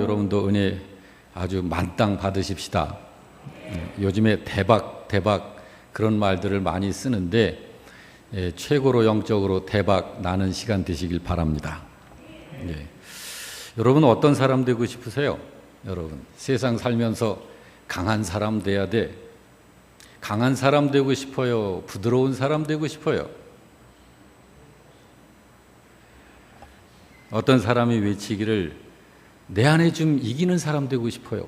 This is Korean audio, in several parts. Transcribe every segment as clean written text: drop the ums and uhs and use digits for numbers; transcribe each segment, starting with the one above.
여러분도 은혜 아주 만땅 받으십시다. 요즘에 대박 그런 말들을 많이 쓰는데 최고로 영적으로 대박 나는 시간 되시길 바랍니다. 여러분 어떤 사람 되고 싶으세요? 여러분 세상 살면서 강한 사람 돼야 돼. 강한 사람 되고 싶어요? 부드러운 사람 되고 싶어요? 어떤 사람이 외치기를 내 안에 좀 이기는 사람 되고 싶어요.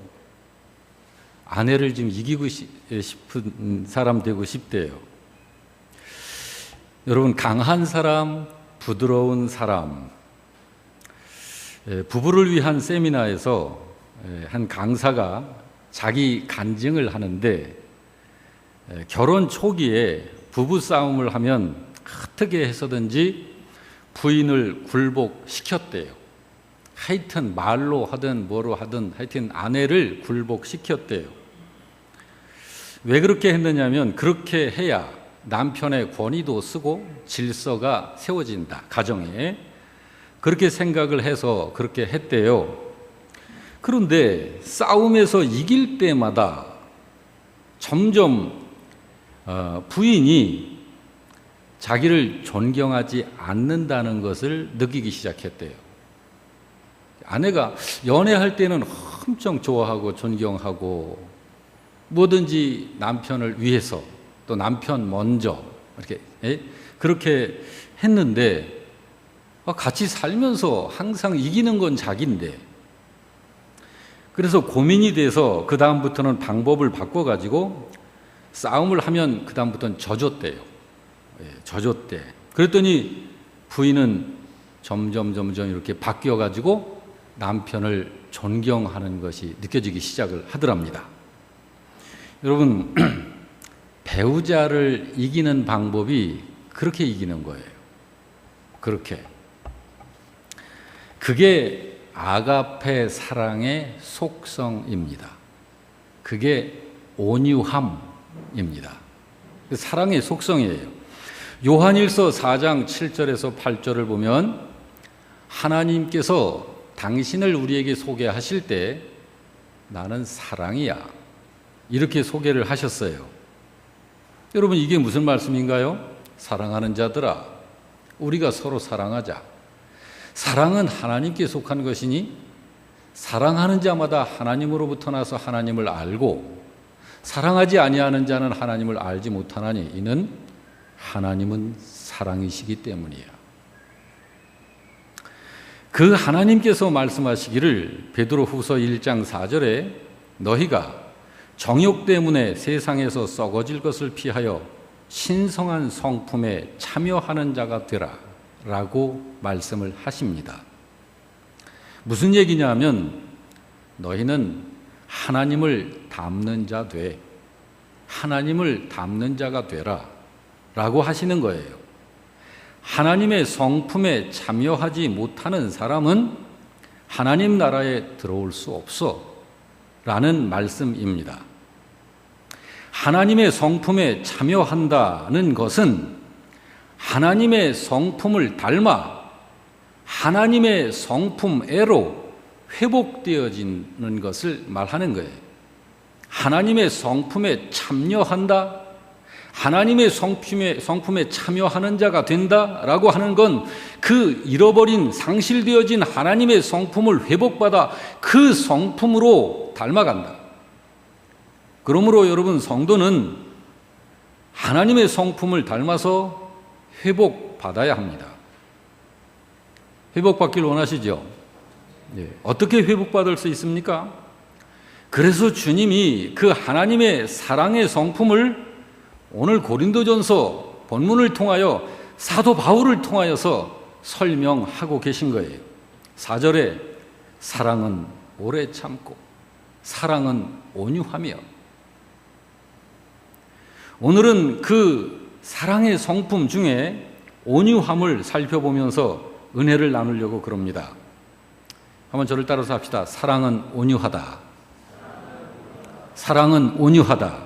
아내를 좀 이기고 싶은 사람 되고 싶대요. 여러분 강한 사람, 부드러운 사람. 부부를 위한 세미나에서 한 강사가 자기 간증을 하는데 결혼 초기에 부부 싸움을 하면 어떻게 해서든지 부인을 굴복시켰대요. 하여튼 말로 하든 뭐로 하든 하여튼 아내를 굴복시켰대요. 왜 그렇게 했느냐면 그렇게 해야 남편의 권위도 쓰고 질서가 세워진다. 가정에. 그렇게 생각을 해서 그렇게 했대요. 그런데 싸움에서 이길 때마다 점점 부인이 자기를 존경하지 않는다는 것을 느끼기 시작했대요. 아내가 연애할 때는 엄청 좋아하고 존경하고 뭐든지 남편을 위해서 또 남편 먼저 이렇게 그렇게 했는데 같이 살면서 항상 이기는 건 자기인데 그래서 고민이 돼서 그 다음부터는 방법을 바꿔가지고 싸움을 하면 그 다음부터는 져줬대요. 져줬대. 그랬더니 부인은 점점 이렇게 바뀌어가지고 남편을 존경하는 것이 느껴지기 시작을 하더랍니다. 여러분 배우자를 이기는 방법이 그렇게 이기는 거예요. 그렇게. 그게 아가페 사랑의 속성입니다. 그게 온유함입니다. 사랑의 속성이에요. 요한일서 4장 7절에서 8절을 보면 하나님께서 당신을 우리에게 소개하실 때 나는 사랑이야. 이렇게 소개를 하셨어요. 여러분 이게 무슨 말씀인가요? 사랑하는 자들아, 우리가 서로 사랑하자. 사랑은 하나님께 속한 것이니 사랑하는 자마다 하나님으로부터 나서 하나님을 알고 사랑하지 아니하는 자는 하나님을 알지 못하나니 이는 하나님은 사랑이시기 때문이야. 그 하나님께서 말씀하시기를 베드로후서 1장 4절에 너희가 정욕 때문에 세상에서 썩어질 것을 피하여 신성한 성품에 참여하는 자가 되라 라고 말씀을 하십니다. 무슨 얘기냐면 너희는 하나님을 닮는 자 돼. 하나님을 닮는 자가 되라 라고 하시는 거예요. 하나님의 성품에 참여하지 못하는 사람은 하나님 나라에 들어올 수 없어 라는 말씀입니다. 하나님의 성품에 참여한다는 것은 하나님의 성품을 닮아 하나님의 성품애로 회복되어지는 것을 말하는 거예요. 하나님의 성품에 참여한다, 하나님의 성품에 참여하는 자가 된다라고 하는 건 그 잃어버린 상실되어진 하나님의 성품을 회복받아 그 성품으로 닮아간다. 그러므로 여러분 성도는 하나님의 성품을 닮아서 회복받아야 합니다. 회복받길 원하시죠? 어떻게 회복받을 수 있습니까? 그래서 주님이 그 하나님의 사랑의 성품을 오늘 고린도전서 본문을 통하여 사도 바울을 통하여서 설명하고 계신 거예요. 4절에 사랑은 오래 참고 사랑은 온유하며. 오늘은 그 사랑의 성품 중에 온유함을 살펴보면서 은혜를 나누려고 그럽니다. 한번 저를 따라서 합시다. 사랑은 온유하다. 사랑은 온유하다.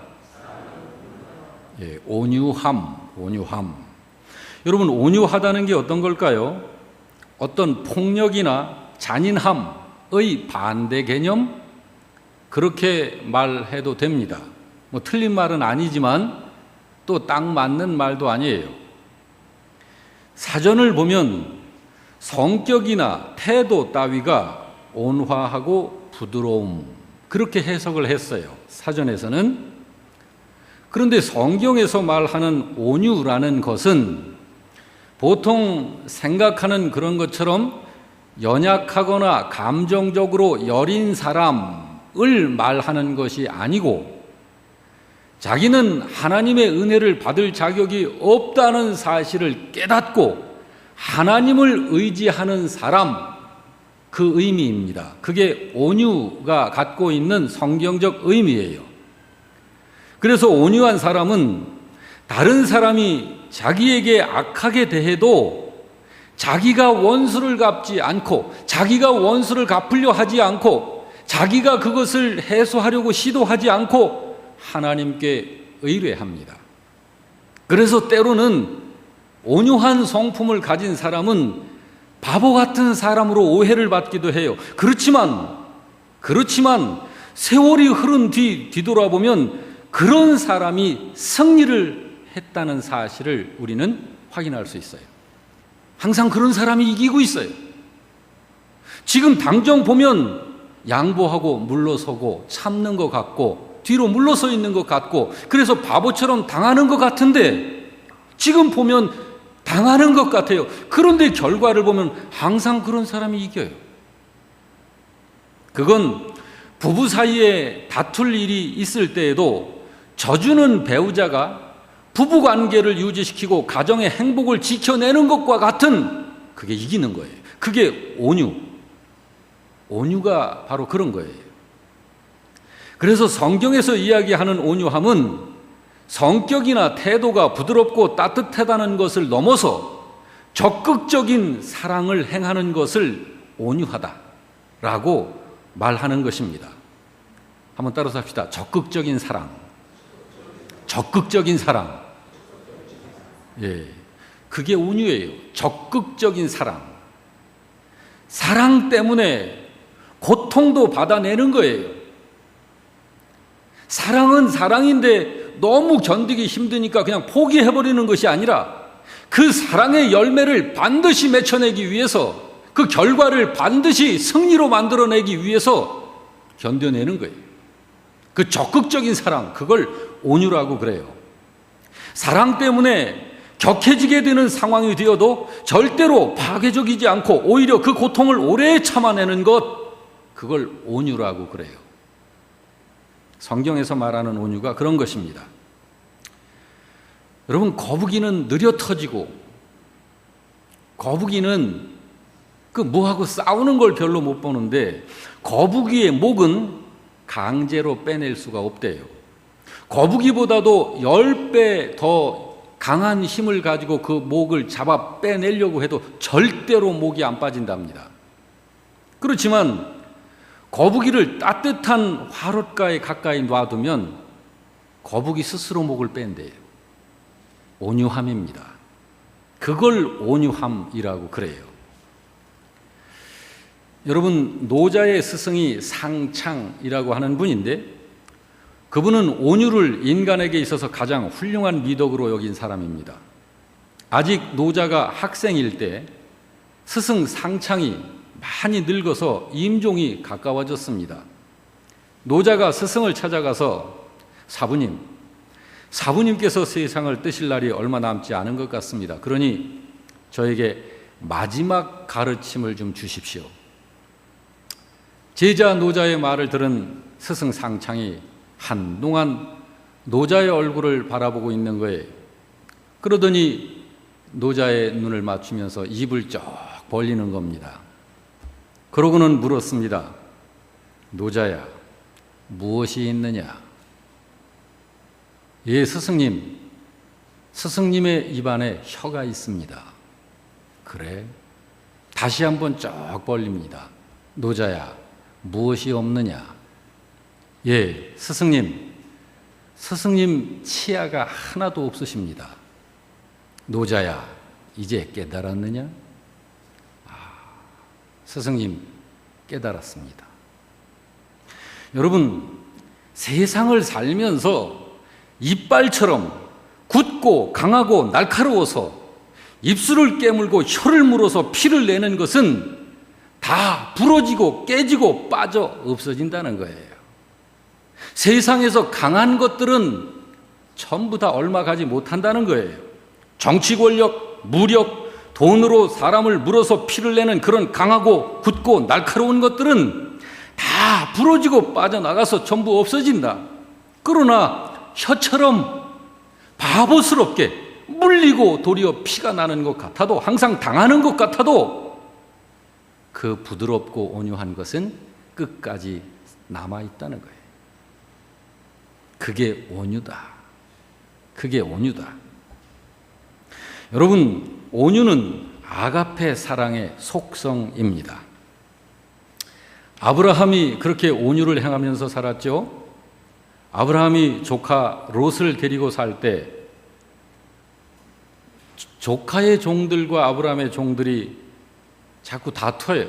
온유함. 여러분 온유하다는 게 어떤 걸까요? 어떤 폭력이나 잔인함 반대 개념, 그렇게 말해도 됩니다. 뭐 틀린 말은 아니지만 또 딱 맞는 말도 아니에요. 사전을 보면 성격이나 태도 따위가 온화하고 부드러움, 그렇게 해석을 했어요, 사전에서는. 그런데 성경에서 말하는 온유라는 것은 보통 생각하는 그런 것처럼 연약하거나 감정적으로 여린 사람을 말하는 것이 아니고, 자기는 하나님의 은혜를 받을 자격이 없다는 사실을 깨닫고 하나님을 의지하는 사람, 그 의미입니다. 그게 온유가 갖고 있는 성경적 의미예요. 그래서 온유한 사람은 다른 사람이 자기에게 악하게 대해도 자기가 원수를 갚지 않고, 자기가 원수를 갚으려 하지 않고, 자기가 그것을 해소하려고 시도하지 않고 하나님께 의뢰합니다. 그래서 때로는 온유한 성품을 가진 사람은 바보 같은 사람으로 오해를 받기도 해요. 그렇지만 세월이 흐른 뒤돌아보면 그런 사람이 승리를 했다는 사실을 우리는 확인할 수 있어요. 항상 그런 사람이 이기고 있어요. 지금 당장 보면 양보하고 물러서고 참는 것 같고 뒤로 물러서 있는 것 같고, 그래서 바보처럼 당하는 것 같은데 지금 보면 당하는 것 같아요. 그런데 결과를 보면 항상 그런 사람이 이겨요. 그건 부부 사이에 다툴 일이 있을 때에도 져주는 배우자가 부부관계를 유지시키고 가정의 행복을 지켜내는 것과 같은, 그게 이기는 거예요. 그게 온유가 바로 그런 거예요. 그래서 성경에서 이야기하는 온유함은 성격이나 태도가 부드럽고 따뜻하다는 것을 넘어서 적극적인 사랑을 행하는 것을 온유하다라고 말하는 것입니다. 한번 따라서 합시다. 적극적인 사랑. 적극적인 사랑. 예, 그게 온유예요. 적극적인 사랑. 사랑 때문에 고통도 받아내는 거예요. 사랑은 사랑인데 너무 견디기 힘드니까 그냥 포기해버리는 것이 아니라 그 사랑의 열매를 반드시 맺혀내기 위해서, 그 결과를 반드시 승리로 만들어내기 위해서 견뎌내는 거예요. 그 적극적인 사랑, 그걸 온유라고 그래요. 사랑 때문에 격해지게 되는 상황이 되어도 절대로 파괴적이지 않고 오히려 그 고통을 오래 참아내는 것, 그걸 온유라고 그래요. 성경에서 말하는 온유가 그런 것입니다. 여러분, 거북이는 느려 터지고, 거북이는 그 뭐하고 싸우는 걸 별로 못 보는데 거북이의 목은 강제로 빼낼 수가 없대요. 거북이보다도 10배 더 강한 힘을 가지고 그 목을 잡아 빼내려고 해도 절대로 목이 안 빠진답니다. 그렇지만 거북이를 따뜻한 화롯가에 가까이 놔두면 거북이 스스로 목을 뺀대요. 온유함입니다. 그걸 온유함이라고 그래요. 여러분, 노자의 스승이 상창이라고 하는 분인데, 그분은 온유를 인간에게 있어서 가장 훌륭한 미덕으로 여긴 사람입니다. 아직 노자가 학생일 때 스승 상창이 많이 늙어서 임종이 가까워졌습니다. 노자가 스승을 찾아가서 사부님께서 세상을 뜨실 날이 얼마 남지 않은 것 같습니다. 그러니 저에게 마지막 가르침을 좀 주십시오. 제자 노자의 말을 들은 스승 상창이 한동안 노자의 얼굴을 바라보고 있는 거예요. 그러더니 노자의 눈을 맞추면서 입을 쩍 벌리는 겁니다. 그러고는 물었습니다. 노자야, 무엇이 있느냐? 예, 스승님. 스승님의 입안에 혀가 있습니다. 그래? 다시 한번 쩍 벌립니다. 노자야, 무엇이 없느냐? 예, 스승님. 스승님 치아가 하나도 없으십니다. 노자야, 이제 깨달았느냐? 스승님, 깨달았습니다. 여러분, 세상을 살면서 이빨처럼 굳고 강하고 날카로워서 입술을 깨물고 혀를 물어서 피를 내는 것은 다 부러지고 깨지고 빠져 없어진다는 거예요. 세상에서 강한 것들은 전부 다 얼마 가지 못한다는 거예요. 정치 권력, 무력, 돈으로 사람을 물어서 피를 내는 그런 강하고 굳고 날카로운 것들은 다 부러지고 빠져나가서 전부 없어진다. 그러나 혀처럼 바보스럽게 물리고 도리어 피가 나는 것 같아도, 항상 당하는 것 같아도 그 부드럽고 온유한 것은 끝까지 남아있다는 거예요. 그게 온유다. 그게 온유다. 여러분, 온유는 아가페 사랑의 속성입니다. 아브라함이 그렇게 온유를 행하면서 살았죠. 아브라함이 조카 롯을 데리고 살 때 조카의 종들과 아브라함의 종들이 자꾸 다퉈요.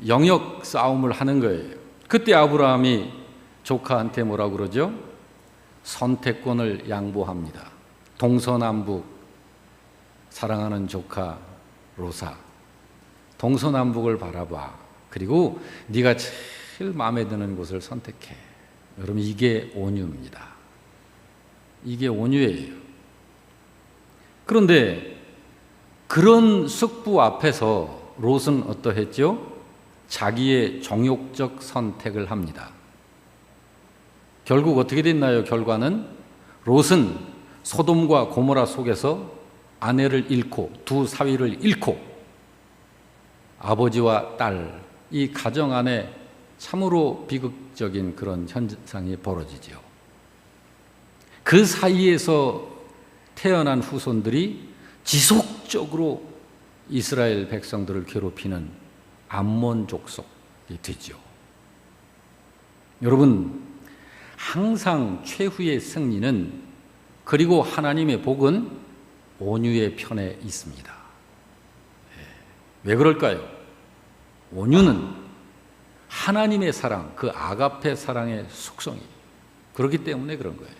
영역 싸움을 하는 거예요. 그때 아브라함이 조카한테 뭐라고 그러죠? 선택권을 양보합니다. 동서남북 사랑하는 조카 롯아, 동서남북을 바라봐. 그리고 네가 제일 마음에 드는 곳을 선택해. 여러분, 이게 온유입니다. 이게 온유예요. 그런데 그런 숙부 앞에서 롯은 어떠했죠? 자기의 정욕적 선택을 합니다. 결국 어떻게 됐나요? 결과는 롯은 소돔과 고모라 속에서 아내를 잃고 두 사위를 잃고 아버지와 딸, 이 가정 안에 참으로 비극적인 그런 현상이 벌어지죠. 그 사이에서 태어난 후손들이 지속적으로 이스라엘 백성들을 괴롭히는 암몬 족속이 되죠. 여러분, 항상 최후의 승리는, 그리고 하나님의 복은 온유의 편에 있습니다. 왜 그럴까요? 온유는 하나님의 사랑, 그 아가페 사랑의 속성이 그렇기 때문에 그런 거예요.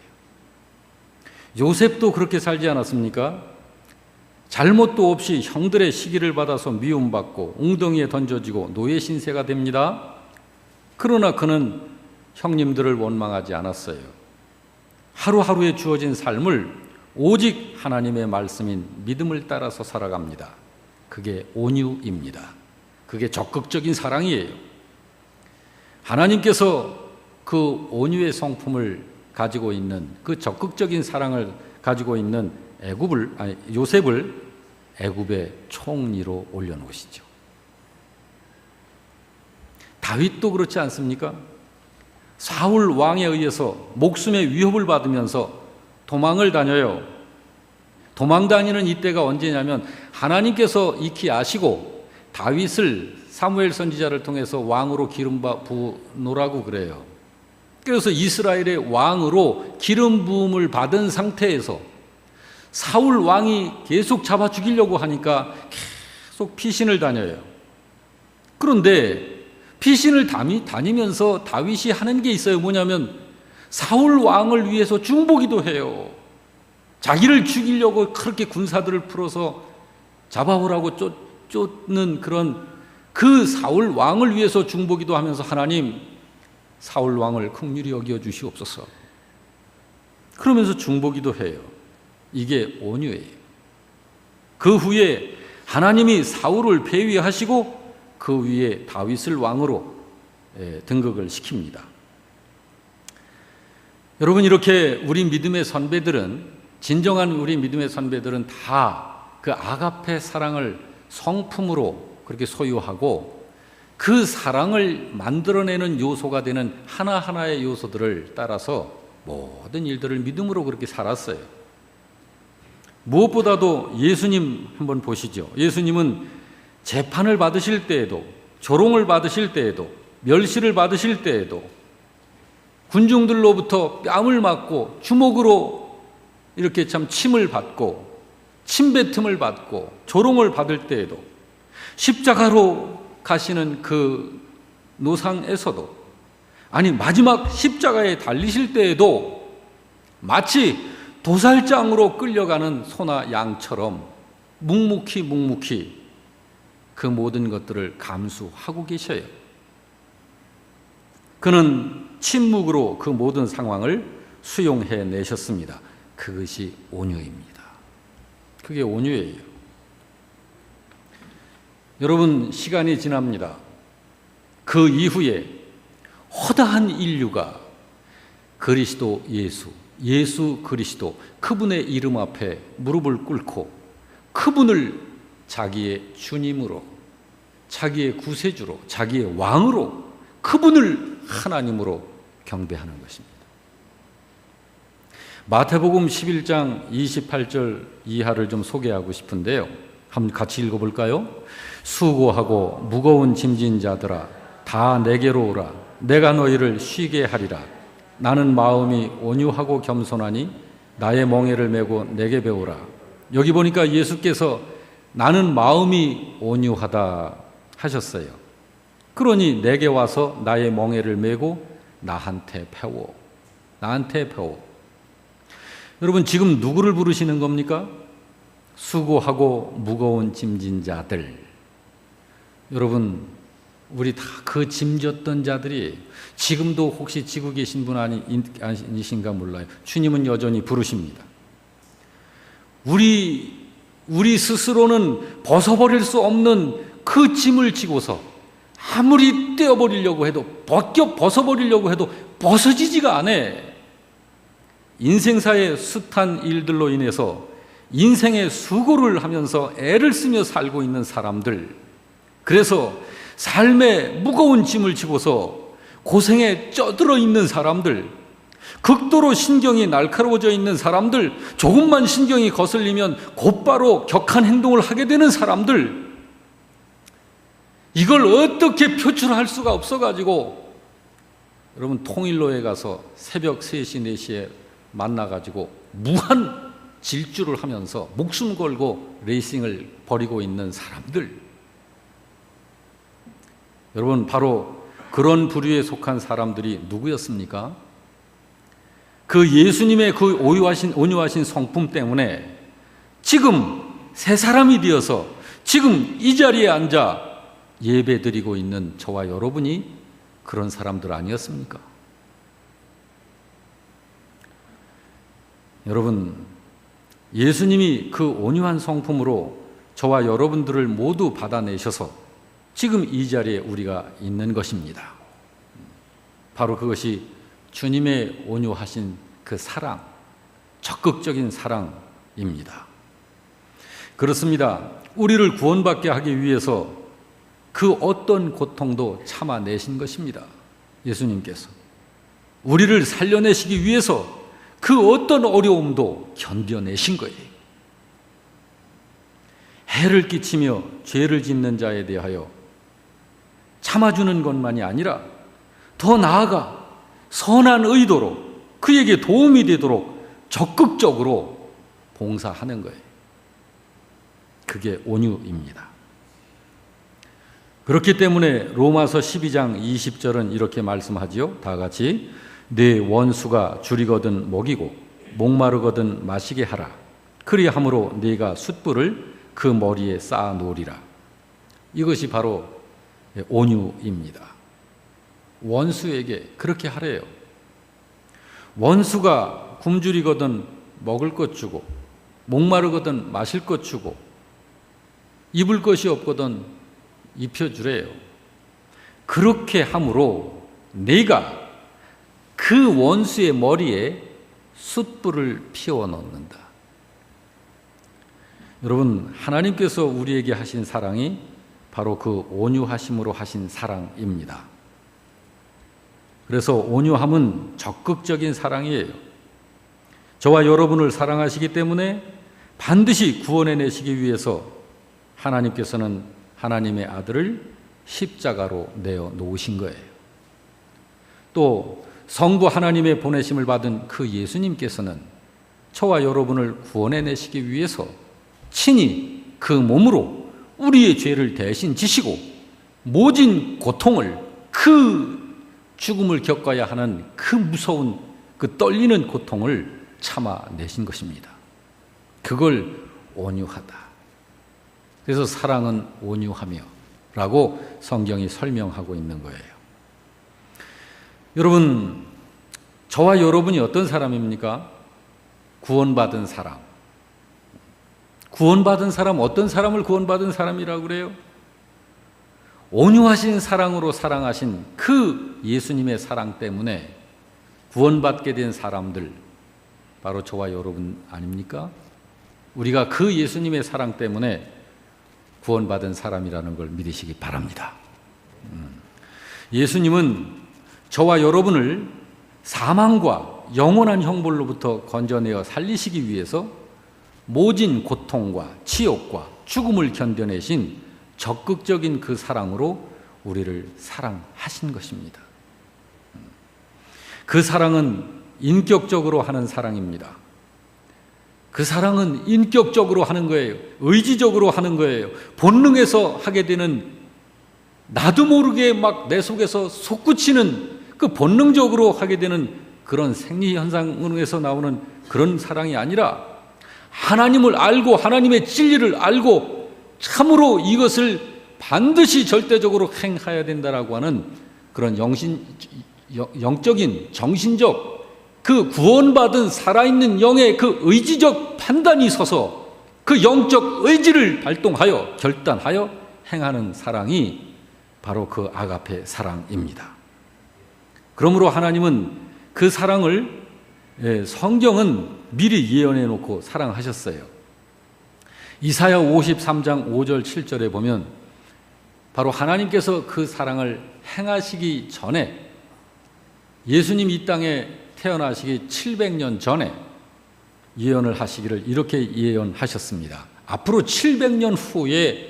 요셉도 그렇게 살지 않았습니까? 잘못도 없이 형들의 시기를 받아서 미움받고 웅덩이에 던져지고 노예 신세가 됩니다. 그러나 그는 형님들을 원망하지 않았어요. 하루하루에 주어진 삶을 오직 하나님의 말씀인 믿음을 따라서 살아갑니다. 그게 온유입니다. 그게 적극적인 사랑이에요. 하나님께서 그 온유의 성품을 가지고 있는, 그 적극적인 사랑을 가지고 있는 요셉을 애굽의 총리로 올려놓으시죠. 다윗도 그렇지 않습니까? 사울 왕에 의해서 목숨의 위협을 받으면서 도망을 다녀요. 도망 다니는 이때가 언제냐면 하나님께서 익히 아시고 다윗을 사무엘 선지자를 통해서 왕으로 기름 부으노라고 그래요. 그래서 이스라엘의 왕으로 기름 부음을 받은 상태에서 사울 왕이 계속 잡아 죽이려고 하니까 계속 피신을 다녀요. 그런데 피신을 다니면서 다윗이 하는 게 있어요. 뭐냐면 사울 왕을 위해서 중보기도 해요. 자기를 죽이려고 그렇게 군사들을 풀어서 잡아오라고 쫓는 그런 그 사울 왕을 위해서 중보기도 하면서 하나님, 사울 왕을 긍휼히 여겨 주시옵소서. 그러면서 중보기도 해요. 이게 온유예요. 그 후에 하나님이 사울을 폐위하시고 그 위에 다윗을 왕으로 등극을 시킵니다. 여러분, 이렇게 우리 믿음의 선배들은, 진정한 우리 믿음의 선배들은 다 그 아가페 사랑을 성품으로 그렇게 소유하고 그 사랑을 만들어내는 요소가 되는 하나하나의 요소들을 따라서 모든 일들을 믿음으로 그렇게 살았어요. 무엇보다도 예수님 한번 보시죠. 예수님은 재판을 받으실 때에도, 조롱을 받으실 때에도, 멸시를 받으실 때에도 군중들로부터 뺨을 맞고 주먹으로 이렇게 참 침을 받고 침뱉음을 받고 조롱을 받을 때에도 십자가로 가시는 그 노상에서도, 아니 마지막 십자가에 달리실 때에도 마치 도살장으로 끌려가는 소나 양처럼 묵묵히 그 모든 것들을 감수하고 계셔요. 그는 침묵으로 그 모든 상황을 수용해 내셨습니다. 그것이 온유입니다. 그게 온유예요. 여러분, 시간이 지납니다. 그 이후에 허다한 인류가 그리스도 예수 그리스도, 그분의 이름 앞에 무릎을 꿇고 그분을 자기의 주님으로, 자기의 구세주로, 자기의 왕으로, 그분을 하나님으로 경배하는 것입니다. 마태복음 11장 28절 이하를 좀 소개하고 싶은데요. 한번 같이 읽어볼까요? 수고하고 무거운 짐진 자들아, 다 내게로 오라. 내가 너희를 쉬게 하리라. 나는 마음이 온유하고 겸손하니 나의 멍에를 메고 내게 배우라. 여기 보니까 예수께서 나는 마음이 온유하다 하셨어요. 그러니 내게 와서 나의 멍에를 메고 나한테 배워. 여러분, 지금 누구를 부르시는 겁니까? 수고하고 무거운 짐진 자들. 여러분, 우리 다 그 짐졌던 자들이 지금도 혹시 지고 계신 분 아니신가 몰라요. 주님은 여전히 부르십니다. 우리 스스로는 벗어버릴 수 없는 그 짐을 지고서 아무리 떼어버리려고 해도, 벗어버리려고 해도 벗어지지가 않아. 인생사의 숱한 일들로 인해서 인생의 수고를 하면서 애를 쓰며 살고 있는 사람들, 그래서 삶의 무거운 짐을 지고서 고생에 쩌들어 있는 사람들, 극도로 신경이 날카로워져 있는 사람들, 조금만 신경이 거슬리면 곧바로 격한 행동을 하게 되는 사람들, 이걸 어떻게 표출할 수가 없어가지고 여러분, 통일로에 가서 새벽 3시, 4시에 만나가지고 무한 질주를 하면서 목숨 걸고 레이싱을 벌이고 있는 사람들, 여러분, 바로 그런 부류에 속한 사람들이 누구였습니까? 그 예수님의 그 온유하신 성품 때문에 지금 새 사람이 되어서 지금 이 자리에 앉아 예배드리고 있는 저와 여러분이 그런 사람들 아니었습니까? 여러분, 예수님이 그 온유한 성품으로 저와 여러분들을 모두 받아내셔서 지금 이 자리에 우리가 있는 것입니다. 바로 그것이 주님의 온유하신 그 사랑, 적극적인 사랑입니다. 그렇습니다. 우리를 구원받게 하기 위해서 그 어떤 고통도 참아내신 것입니다. 예수님께서 우리를 살려내시기 위해서 그 어떤 어려움도 견뎌내신 거예요. 해를 끼치며 죄를 짓는 자에 대하여 참아주는 것만이 아니라 더 나아가 선한 의도로 그에게 도움이 되도록 적극적으로 봉사하는 거예요. 그게 온유입니다. 그렇기 때문에 로마서 12장 20절은 이렇게 말씀하지요. 다 같이, 내 원수가 줄이거든 먹이고 목마르거든 마시게 하라. 그리함으로 네가 숯불을 그 머리에 쌓아 놓으리라. 이것이 바로 온유입니다. 원수에게 그렇게 하래요. 원수가 굶주리거든 먹을 것 주고 목마르거든 마실 것 주고 입을 것이 없거든 입혀주래요. 그렇게 함으로 네가 그 원수의 머리에 숯불을 피워 넣는다. 여러분, 하나님께서 우리에게 하신 사랑이 바로 그 온유하심으로 하신 사랑입니다. 그래서 온유함은 적극적인 사랑이에요. 저와 여러분을 사랑하시기 때문에 반드시 구원해내시기 위해서 하나님께서는 하나님의 아들을 십자가로 내어 놓으신 거예요. 또 성부 하나님의 보내심을 받은 그 예수님께서는 저와 여러분을 구원해내시기 위해서 친히 그 몸으로 우리의 죄를 대신 지시고 모진 고통을, 그 죽음을 겪어야 하는 그 무서운, 그 떨리는 고통을 참아내신 것입니다. 그걸 온유하다. 그래서 사랑은 온유하며 라고 성경이 설명하고 있는 거예요. 여러분, 저와 여러분이 어떤 사람입니까? 구원받은 사람. 구원받은 사람, 어떤 사람을 구원받은 사람이라고 그래요? 온유하신 사랑으로 사랑하신 그 예수님의 사랑 때문에 구원받게 된 사람들, 바로 저와 여러분 아닙니까? 우리가 그 예수님의 사랑 때문에 구원받은 사람이라는 걸 믿으시기 바랍니다. 예수님은 저와 여러분을 사망과 영원한 형벌로부터 건져내어 살리시기 위해서 모진 고통과 치욕과 죽음을 견뎌내신 적극적인 그 사랑으로 우리를 사랑하신 것입니다. 그 사랑은 인격적으로 하는 사랑입니다. 그 사랑은 인격적으로 하는 거예요. 의지적으로 하는 거예요. 본능에서 하게 되는, 나도 모르게 막 내 속에서 솟구치는, 그 본능적으로 하게 되는 그런 생리현상에서 나오는 그런 사랑이 아니라, 하나님을 알고 하나님의 진리를 알고 참으로 이것을 반드시 절대적으로 행해야 된다라고 하는 그런 영적인 정신적, 그 구원받은 살아있는 영의 그 의지적 판단이 서서 그 영적 의지를 발동하여 결단하여 행하는 사랑이 바로 그 아가페 사랑입니다. 그러므로 하나님은 그 사랑을, 성경은 미리 예언해 놓고 사랑하셨어요. 이사야 53장 5절 7절에 보면 바로 하나님께서 그 사랑을 행하시기 전에, 예수님 이 땅에 태어나시기 700년 전에 예언을 하시기를 이렇게 예언하셨습니다. 앞으로 700년 후에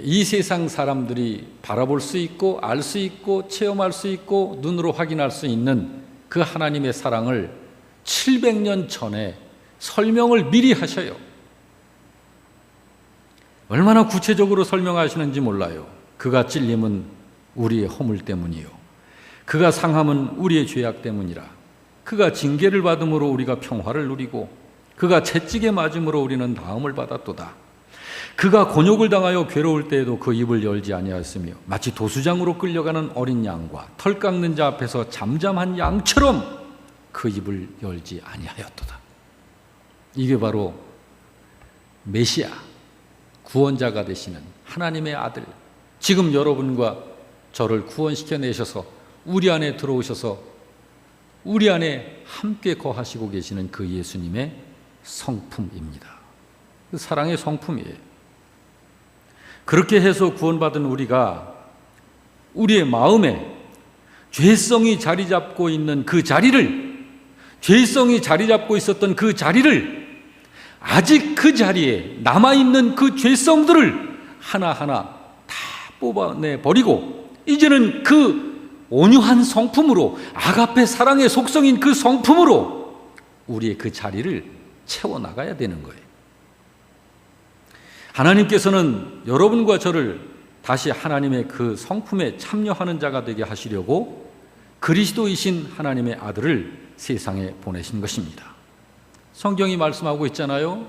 이 세상 사람들이 바라볼 수 있고 알 수 있고 체험할 수 있고 눈으로 확인할 수 있는 그 하나님의 사랑을 700년 전에 설명을 미리 하셔요. 얼마나 구체적으로 설명하시는지 몰라요. 그가 찔림은 우리의 허물 때문이요, 그가 상함은 우리의 죄악 때문이라. 그가 징계를 받음으로 우리가 평화를 누리고 그가 채찍에 맞음으로 우리는 나음을 받았도다. 그가 곤욕을 당하여 괴로울 때에도 그 입을 열지 아니하였으며 마치 도수장으로 끌려가는 어린 양과 털 깎는 자 앞에서 잠잠한 양처럼 그 입을 열지 아니하였도다. 이게 바로 메시아, 구원자가 되시는 하나님의 아들, 지금 여러분과 저를 구원시켜 내셔서 우리 안에 들어오셔서 우리 안에 함께 거하시고 계시는 그 예수님의 성품입니다. 그 사랑의 성품이에요. 그렇게 해서 구원받은 우리가 우리의 마음에 죄성이 자리 잡고 있는 그 자리를, 죄성이 자리 잡고 있었던 그 자리를, 아직 그 자리에 남아있는 그 죄성들을 하나하나 다 뽑아내 버리고 이제는 그 온유한 성품으로, 아가페 사랑의 속성인 그 성품으로 우리의 그 자리를 채워나가야 되는 거예요. 하나님께서는 여러분과 저를 다시 하나님의 그 성품에 참여하는 자가 되게 하시려고 그리스도이신 하나님의 아들을 세상에 보내신 것입니다. 성경이 말씀하고 있잖아요.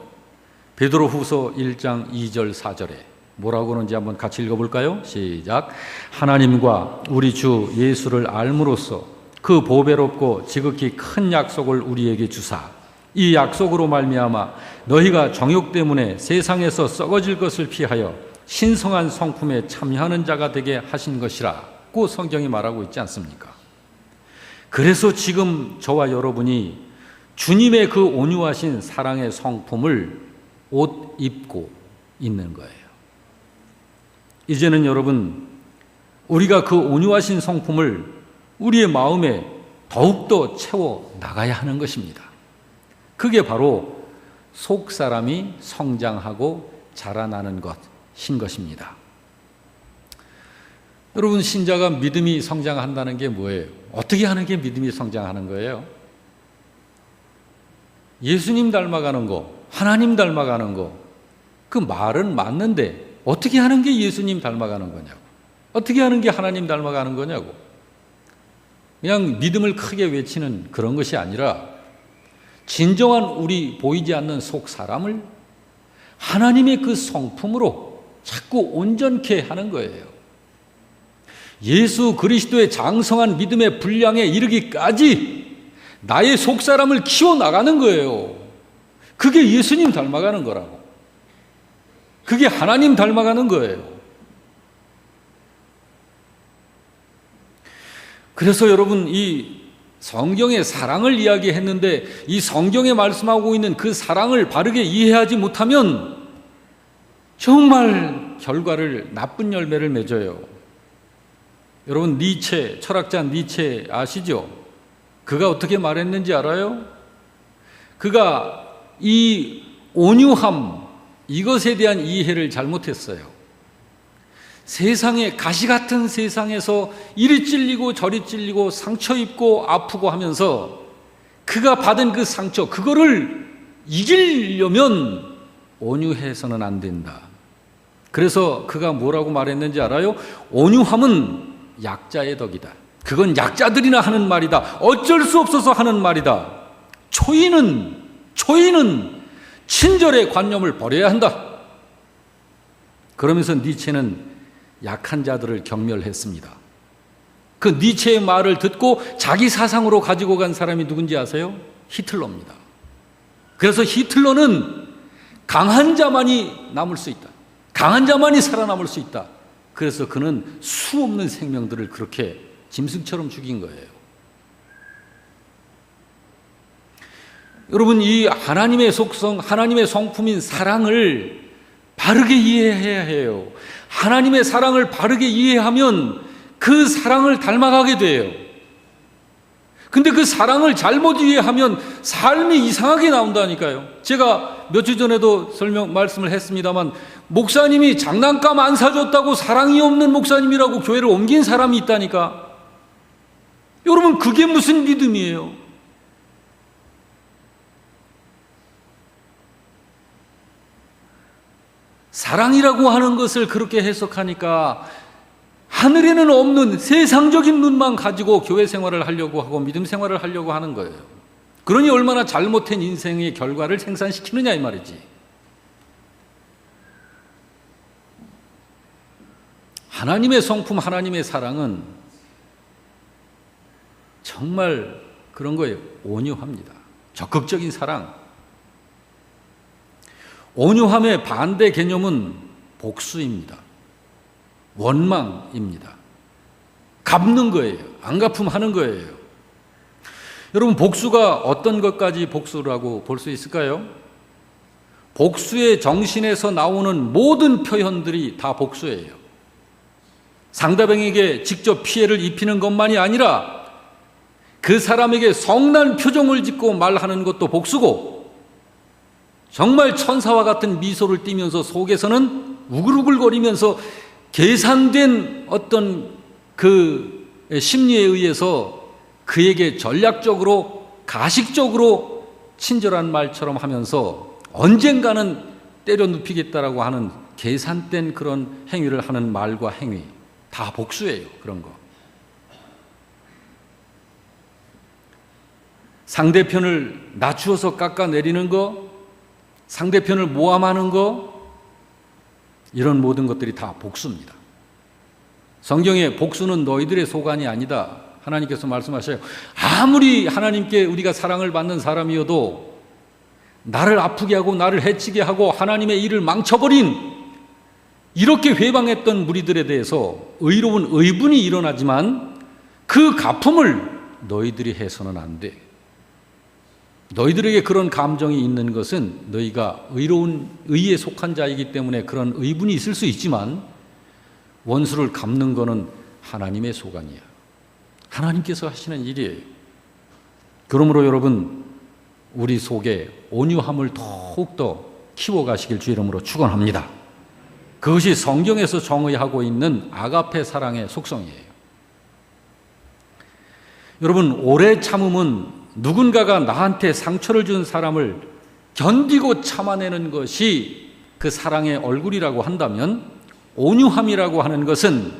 베드로후서 1장 2절 4절에 뭐라고 하는지 한번 같이 읽어볼까요? 시작. 하나님과 우리 주 예수를 알므로써 그 보배롭고 지극히 큰 약속을 우리에게 주사 이 약속으로 말미암아 너희가 정욕 때문에 세상에서 썩어질 것을 피하여 신성한 성품에 참여하는 자가 되게 하신 것이라고 성경이 말하고 있지 않습니까? 그래서 지금 저와 여러분이 주님의 그 온유하신 사랑의 성품을 옷 입고 있는 거예요. 이제는 여러분, 우리가 그 온유하신 성품을 우리의 마음에 더욱더 채워 나가야 하는 것입니다. 그게 바로 속 사람이 성장하고 자라나는 것인 것입니다. 여러분, 신자가 믿음이 성장한다는 게 뭐예요? 어떻게 하는 게 믿음이 성장하는 거예요? 예수님 닮아가는 거, 하나님 닮아가는 거, 그 말은 맞는데 어떻게 하는 게 예수님 닮아가는 거냐고. 어떻게 하는 게 하나님 닮아가는 거냐고. 그냥 믿음을 크게 외치는 그런 것이 아니라 진정한 우리 보이지 않는 속 사람을 하나님의 그 성품으로 자꾸 온전케 하는 거예요. 예수 그리스도의 장성한 믿음의 분량에 이르기까지 나의 속 사람을 키워나가는 거예요. 그게 예수님 닮아가는 거라고. 그게 하나님 닮아가는 거예요. 그래서 여러분, 이 성경의 사랑을 이야기했는데 이 성경에 말씀하고 있는 그 사랑을 바르게 이해하지 못하면 정말 결과를 나쁜 열매를 맺어요. 여러분, 니체, 철학자 니체 아시죠? 그가 어떻게 말했는지 알아요? 그가 이 온유함, 이것에 대한 이해를 잘못했어요. 세상에, 가시 같은 세상에서 이리 찔리고 저리 찔리고 상처 입고 아프고 하면서 그가 받은 그 상처, 그거를 이기려면 온유해서는 안 된다. 그래서 그가 뭐라고 말했는지 알아요? 온유함은 약자의 덕이다. 그건 약자들이나 하는 말이다. 어쩔 수 없어서 하는 말이다. 초인은 친절의 관념을 버려야 한다. 그러면서 니체는 약한 자들을 경멸했습니다. 그 니체의 말을 듣고 자기 사상으로 가지고 간 사람이 누군지 아세요? 히틀러입니다. 그래서 히틀러는 강한 자만이 남을 수 있다. 강한 자만이 살아남을 수 있다. 그래서 그는 수없는 생명들을 그렇게 짐승처럼 죽인 거예요. 여러분, 이 하나님의 속성, 하나님의 성품인 사랑을 바르게 이해해야 해요. 하나님의 사랑을 바르게 이해하면 그 사랑을 닮아가게 돼요. 근데 그 사랑을 잘못 이해하면 삶이 이상하게 나온다니까요. 제가 몇 주 전에도 말씀을 했습니다만, 목사님이 장난감 안 사줬다고 사랑이 없는 목사님이라고 교회를 옮긴 사람이 있다니까. 여러분, 그게 무슨 믿음이에요? 사랑이라고 하는 것을 그렇게 해석하니까 하늘에는 없는 세상적인 눈만 가지고 교회 생활을 하려고 하고 믿음 생활을 하려고 하는 거예요. 그러니 얼마나 잘못된 인생의 결과를 생산시키느냐 이 말이지. 하나님의 성품, 하나님의 사랑은 정말 그런 거예요. 온유합니다. 적극적인 사랑. 온유함의 반대 개념은 복수입니다. 원망입니다. 갚는 거예요. 안 갚음하는 거예요. 여러분, 복수가 어떤 것까지 복수라고 볼 수 있을까요? 복수의 정신에서 나오는 모든 표현들이 다 복수예요. 상대방에게 직접 피해를 입히는 것만이 아니라 그 사람에게 성난 표정을 짓고 말하는 것도 복수고, 정말 천사와 같은 미소를 띠면서 속에서는 우글우글거리면서 계산된 어떤 그 심리에 의해서 그에게 전략적으로 가식적으로 친절한 말처럼 하면서 언젠가는 때려 눕히겠다라고 하는 계산된 그런 행위를 하는 말과 행위, 다 복수예요. 그런 거. 상대편을 낮추어서 깎아내리는 거, 상대편을 모함하는 거, 이런 모든 것들이 다 복수입니다. 성경에 복수는 너희들의 소관이 아니다. 하나님께서 말씀하셔요. 아무리 하나님께 우리가 사랑을 받는 사람이어도 나를 아프게 하고 나를 해치게 하고 하나님의 일을 망쳐버린, 이렇게 회방했던 무리들에 대해서 의로운 의분이 일어나지만 그 갚음을 너희들이 해서는 안 돼. 너희들에게 그런 감정이 있는 것은 너희가 의로운 의에 속한 자이기 때문에 그런 의분이 있을 수 있지만 원수를 갚는 것은 하나님의 소관이야. 하나님께서 하시는 일이에요. 그러므로 여러분, 우리 속에 온유함을 더욱더 키워가시길 주 이름으로 축원합니다. 그것이 성경에서 정의하고 있는 아가페 사랑의 속성이에요. 여러분, 오래 참음은 누군가가 나한테 상처를 준 사람을 견디고 참아내는 것이 그 사랑의 얼굴이라고 한다면, 온유함이라고 하는 것은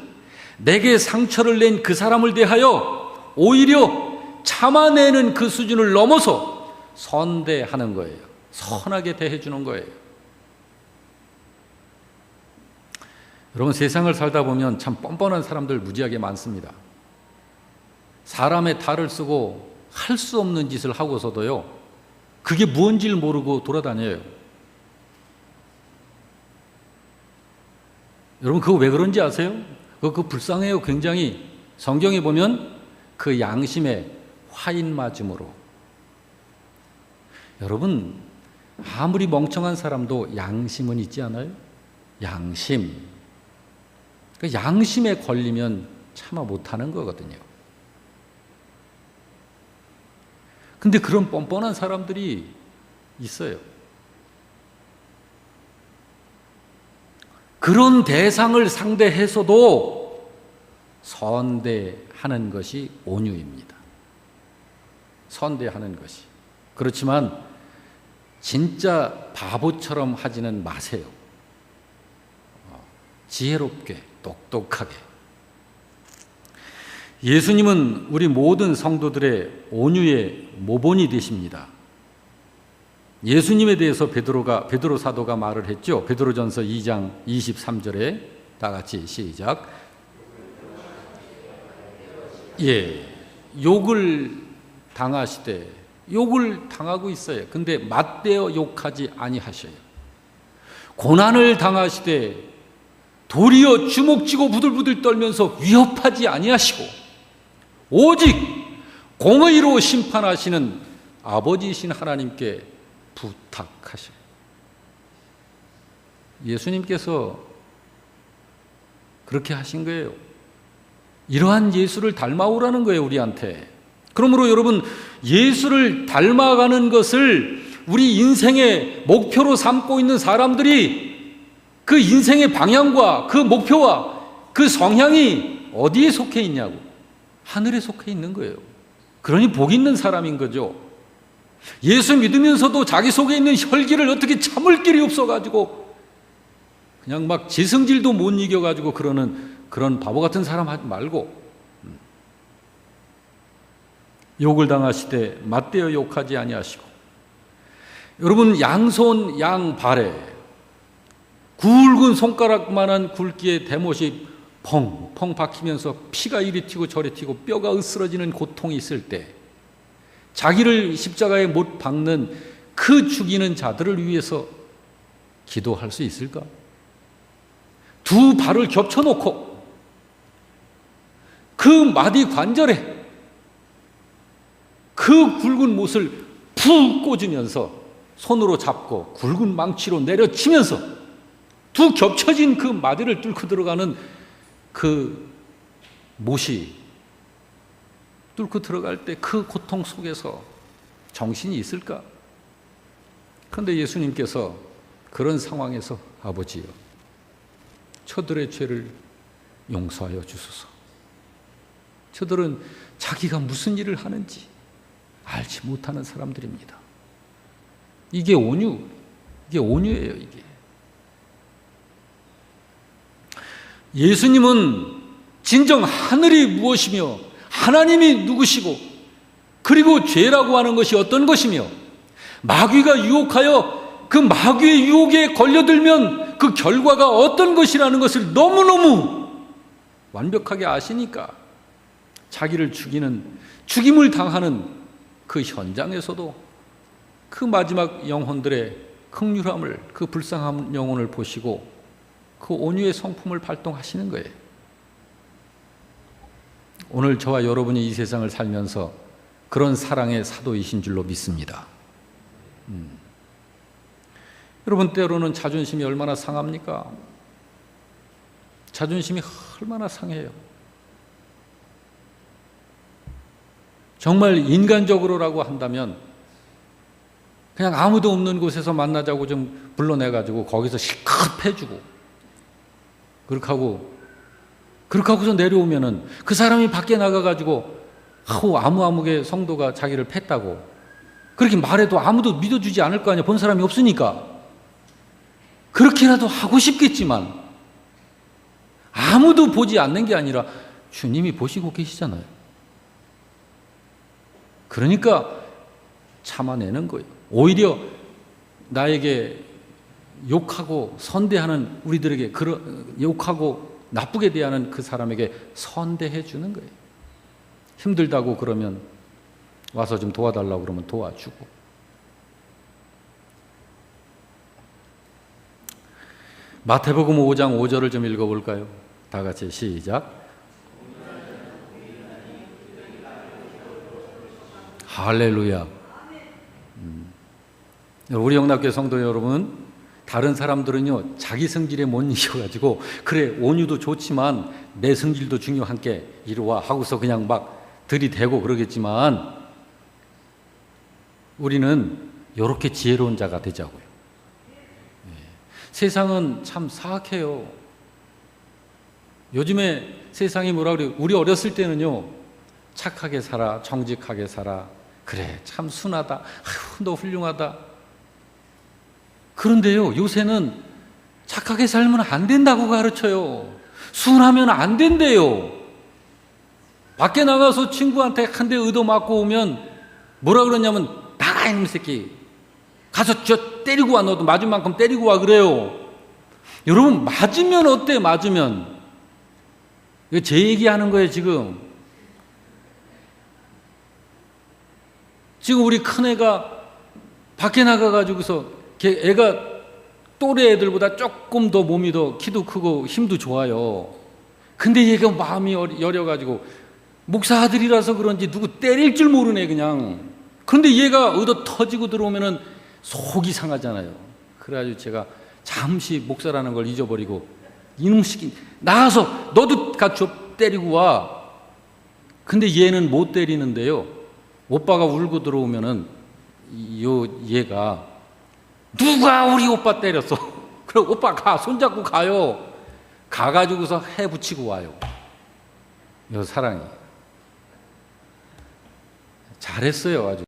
내게 상처를 낸 그 사람을 대하여 오히려 참아내는 그 수준을 넘어서 선대하는 거예요. 선하게 대해주는 거예요. 여러분, 세상을 살다 보면 참 뻔뻔한 사람들 무지하게 많습니다. 사람의 탈을 쓰고 할 수 없는 짓을 하고서도요, 그게 무언지를 모르고 돌아다녀요. 여러분, 그거 왜 그런지 아세요? 그거 불쌍해요. 굉장히. 성경에 보면 그 양심의 화인 맞음으로. 여러분, 아무리 멍청한 사람도 양심은 있지 않아요? 양심. 그 양심에 걸리면 차마 못하는 거거든요. 근데 그런 뻔뻔한 사람들이 있어요. 그런 대상을 상대해서도 선대하는 것이 온유입니다. 선대하는 것이. 그렇지만 진짜 바보처럼 하지는 마세요. 지혜롭게, 똑똑하게. 예수님은 우리 모든 성도들의 온유의 모본이 되십니다. 예수님에 대해서 베드로 사도가 말을 했죠. 베드로전서 2장 23절에 다 같이 시작. 욕을 당하시되, 욕을 당하고 있어요. 근데 맞대어 욕하지 아니하셔요. 고난을 당하시되 도리어 주먹쥐고 부들부들 떨면서 위협하지 아니하시고 오직 공의로 심판하시는 아버지이신 하나님께 부탁하셔요. 예수님께서 그렇게 하신 거예요. 이러한 예수를 닮아오라는 거예요, 우리한테. 그러므로 여러분, 예수를 닮아가는 것을 우리 인생의 목표로 삼고 있는 사람들이 그 인생의 방향과 그 목표와 그 성향이 어디에 속해 있냐고. 하늘에 속해 있는 거예요. 그러니 복 있는 사람인 거죠. 예수 믿으면서도 자기 속에 있는 혈기를 어떻게 참을 길이 없어가지고 그냥 막 지성질도 못 이겨가지고 그러는 그런 바보 같은 사람 하지 말고, 욕을 당하시되 맞대어 욕하지 아니하시고. 여러분, 양손 양발에 굵은 손가락만한 굵기의 대못이 펑펑 박히면서 피가 이리 튀고 저리 튀고 뼈가 으스러지는 고통이 있을 때 자기를 십자가에 못 박는 그 죽이는 자들을 위해서 기도할 수 있을까? 두 발을 겹쳐놓고 그 마디 관절에 그 굵은 못을 푹 꽂으면서 손으로 잡고 굵은 망치로 내려치면서 두 겹쳐진 그 마디를 뚫고 들어가는 그 못이 뚫고 들어갈 때 그 고통 속에서 정신이 있을까? 그런데 예수님께서 그런 상황에서 아버지여, 저들의 죄를 용서하여 주소서. 저들은 자기가 무슨 일을 하는지 알지 못하는 사람들입니다. 이게 온유, 이게 온유예요, 이게. 예수님은 진정 하늘이 무엇이며 하나님이 누구시고 그리고 죄라고 하는 것이 어떤 것이며 마귀가 유혹하여 그 마귀의 유혹에 걸려들면 그 결과가 어떤 것이라는 것을 너무너무 완벽하게 아시니까 자기를 죽임을 당하는 그 현장에서도 그 마지막 영혼들의 극률함을, 그 불쌍한 영혼을 보시고 그 온유의 성품을 발동하시는 거예요. 오늘 저와 여러분이 이 세상을 살면서 그런 사랑의 사도이신 줄로 믿습니다. 여러분, 때로는 자존심이 얼마나 상합니까? 자존심이 얼마나 상해요. 정말 인간적으로라고 한다면 그냥 아무도 없는 곳에서 만나자고 좀 불러내가지고 거기서 실컷 해주고 그렇게 하고서 내려오면은 그 사람이 밖에 나가가지고 아무개 성도가 자기를 팼다고 그렇게 말해도 아무도 믿어주지 않을 거 아니야. 본 사람이 없으니까. 그렇게라도 하고 싶겠지만 아무도 보지 않는 게 아니라 주님이 보시고 계시잖아요. 그러니까 참아내는 거예요. 오히려 나에게 욕하고 선대하는 우리들에게 욕하고 나쁘게 대하는 그 사람에게 선대해 주는 거예요. 힘들다고 그러면 와서 좀 도와달라고 그러면 도와주고. 마태복음 5장 5절을 좀 읽어볼까요? 다 같이 시작. 할렐루야. 우리 영락교회 성도 여러분, 다른 사람들은요 자기 성질에 못 이겨가지고 그래 온유도 좋지만 내 성질도 중요한 게 이리와 하고서 그냥 막 들이대고 그러겠지만 우리는 이렇게 지혜로운 자가 되자고요. 세상은 참 사악해요. 요즘에 세상이 뭐라 그래요? 우리 어렸을 때는요 착하게 살아, 정직하게 살아, 그래 참 순하다, 아유 너 훌륭하다. 그런데요 요새는 착하게 살면 안 된다고 가르쳐요. 순하면 안 된대요. 밖에 나가서 친구한테 한 대 얻어맞고 오면 뭐라 그러냐면 나가 이놈 새끼, 가서 저 때리고 와, 너도 맞은 만큼 때리고 와 그래요. 여러분 맞으면 어때? 맞으면 이거 제 얘기하는 거예요. 지금 우리 큰애가 밖에 나가가지고서 애가 또래 애들보다 조금 더 몸이 더 키도 크고 힘도 좋아요. 근데 얘가 마음이 여려가지고 목사 아들이라서 그런지 누구 때릴 줄 모르네 그냥. 그런데 얘가 얻어 터지고 들어오면은 속이 상하잖아요. 그래가지고 제가 잠시 목사라는 걸 잊어버리고 이놈 새끼 나가서 너도 같이 때리고 와. 근데 얘는 못 때리는데요. 오빠가 울고 들어오면은 얘가 누가 우리 오빠 때렸어? 그럼 오빠 가, 손잡고 가요. 가가지고서 해 붙이고 와요. 요 사랑이 잘했어요. 아주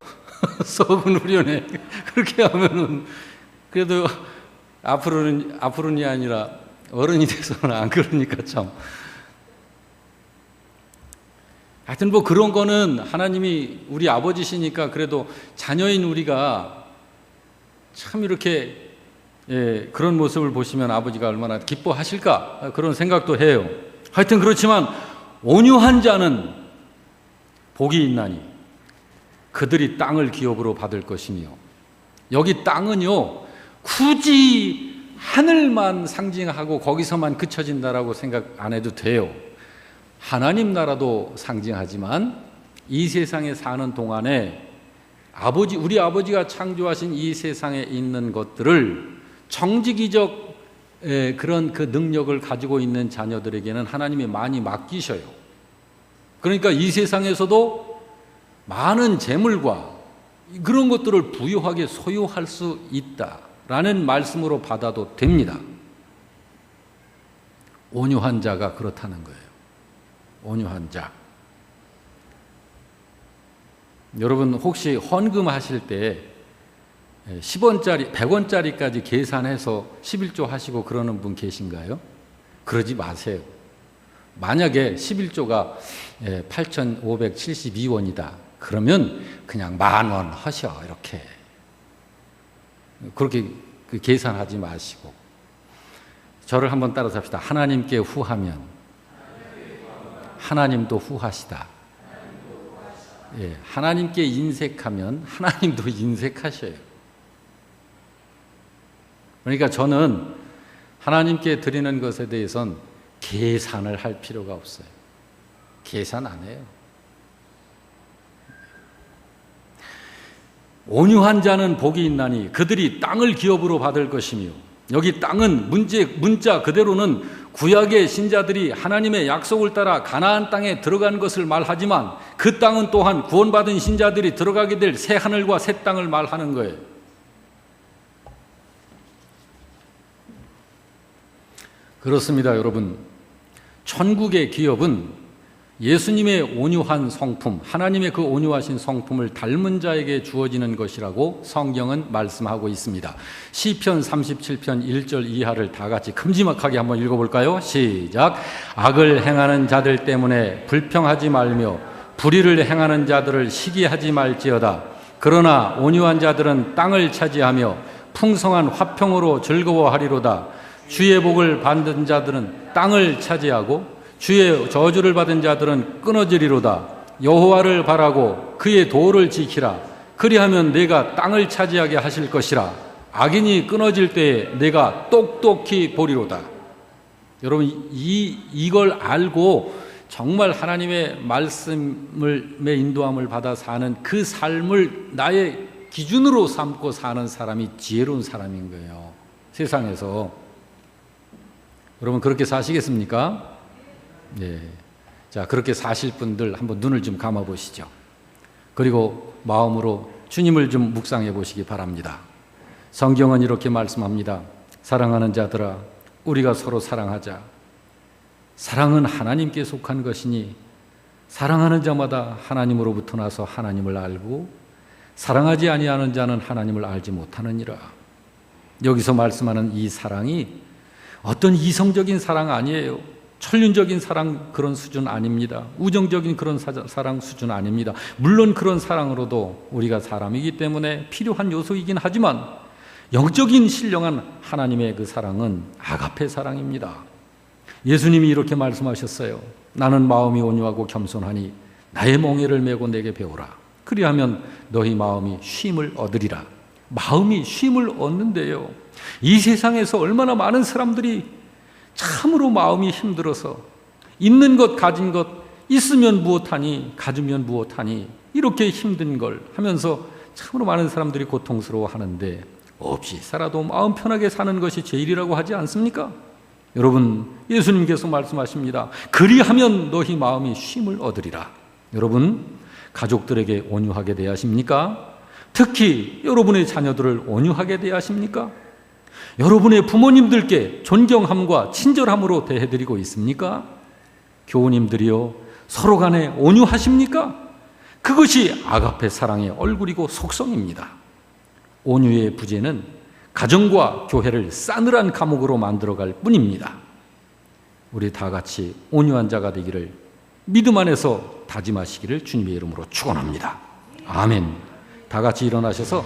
썩은 우려네. 그렇게 하면은 그래도 앞으로는 아니라 어른이 돼서는 안 그러니까 참. 하여튼 뭐 그런 거는 하나님이 우리 아버지시니까 그래도 자녀인 우리가 참 이렇게 그런 모습을 보시면 아버지가 얼마나 기뻐하실까 그런 생각도 해요. 하여튼 그렇지만 온유한 자는 복이 있나니 그들이 땅을 기업으로 받을 것이며, 여기 땅은요 굳이 하늘만 상징하고 거기서만 그쳐진다라고 생각 안 해도 돼요. 하나님 나라도 상징하지만 이 세상에 사는 동안에 우리 아버지가 창조하신 이 세상에 있는 것들을 정직이적 그런 그 능력을 가지고 있는 자녀들에게는 하나님이 많이 맡기셔요. 그러니까 이 세상에서도 많은 재물과 그런 것들을 부유하게 소유할 수 있다라는 말씀으로 받아도 됩니다. 온유한 자가 그렇다는 거예요. 온유한 자. 여러분 혹시 헌금하실 때 10원짜리, 100원짜리까지 계산해서 11조 하시고 그러는 분 계신가요? 그러지 마세요. 만약에 11조가 8,572원이다. 그러면 그냥 10,000원 하셔. 이렇게. 그렇게 계산하지 마시고. 저를 한번 따라서 합시다. 하나님께 후하면 하나님도 후하시다. 예, 하나님께 인색하면 하나님도 인색하셔요. 그러니까 저는 하나님께 드리는 것에 대해서는 계산을 할 필요가 없어요. 계산 안 해요. 온유한 자는 복이 있나니 그들이 땅을 기업으로 받을 것이며, 여기 땅은 문자 그대로는 구약의 신자들이 하나님의 약속을 따라 가나안 땅에 들어간 것을 말하지만 그 땅은 또한 구원받은 신자들이 들어가게 될 새 하늘과 새 땅을 말하는 거예요. 그렇습니다, 여러분. 천국의 기업은 예수님의 온유한 성품, 하나님의 그 온유하신 성품을 닮은 자에게 주어지는 것이라고 성경은 말씀하고 있습니다. 시편 37편 1절 이하를 다 같이 큼지막하게 한번 읽어볼까요? 시작. 악을 행하는 자들 때문에 불평하지 말며 불의를 행하는 자들을 시기하지 말지어다. 그러나 온유한 자들은 땅을 차지하며 풍성한 화평으로 즐거워하리로다. 주의 복을 받는 자들은 땅을 차지하고 주의 저주를 받은 자들은 끊어지리로다. 여호와를 바라고 그의 도를 지키라. 그리하면 내가 땅을 차지하게 하실 것이라. 악인이 끊어질 때에 내가 똑똑히 보리로다. 여러분, 이걸 알고 정말 하나님의 말씀의 인도함을 받아 사는 그 삶을 나의 기준으로 삼고 사는 사람이 지혜로운 사람인 거예요, 세상에서. 여러분, 그렇게 사시겠습니까? 네. 자, 그렇게 사실 분들 한번 눈을 좀 감아 보시죠. 그리고 마음으로 주님을 좀 묵상해 보시기 바랍니다. 성경은 이렇게 말씀합니다. 사랑하는 자들아, 우리가 서로 사랑하자. 사랑은 하나님께 속한 것이니 사랑하는 자마다 하나님으로부터 나서 하나님을 알고 사랑하지 아니하는 자는 하나님을 알지 못하느니라. 여기서 말씀하는 이 사랑이 어떤 이성적인 사랑 아니에요. 천륜적인 사랑 그런 수준 아닙니다. 우정적인 그런 사랑 수준 아닙니다. 물론 그런 사랑으로도 우리가 사람이기 때문에 필요한 요소이긴 하지만 영적인 신령한 하나님의 그 사랑은 아가페 사랑입니다. 예수님이 이렇게 말씀하셨어요. 나는 마음이 온유하고 겸손하니 나의 멍에를 메고 내게 배우라. 그리하면 너희 마음이 쉼을 얻으리라. 마음이 쉼을 얻는데요, 이 세상에서 얼마나 많은 사람들이 참으로 마음이 힘들어서 있는 것 가진 것 있으면 무엇하니 가지면 무엇하니 이렇게 힘든 걸 하면서 참으로 많은 사람들이 고통스러워하는데 없이 살아도 마음 편하게 사는 것이 제일이라고 하지 않습니까? 여러분, 예수님께서 말씀하십니다. 그리하면 너희 마음이 쉼을 얻으리라. 여러분, 가족들에게 온유하게 대하십니까? 특히 여러분의 자녀들을 온유하게 대하십니까? 여러분의 부모님들께 존경함과 친절함으로 대해드리고 있습니까? 교우님들이요, 서로 간에 온유하십니까? 그것이 아가페 사랑의 얼굴이고 속성입니다. 온유의 부재는 가정과 교회를 싸늘한 감옥으로 만들어갈 뿐입니다. 우리 다 같이 온유한 자가 되기를 믿음 안에서 다짐하시기를 주님의 이름으로 축원합니다. 아멘. 다 같이 일어나셔서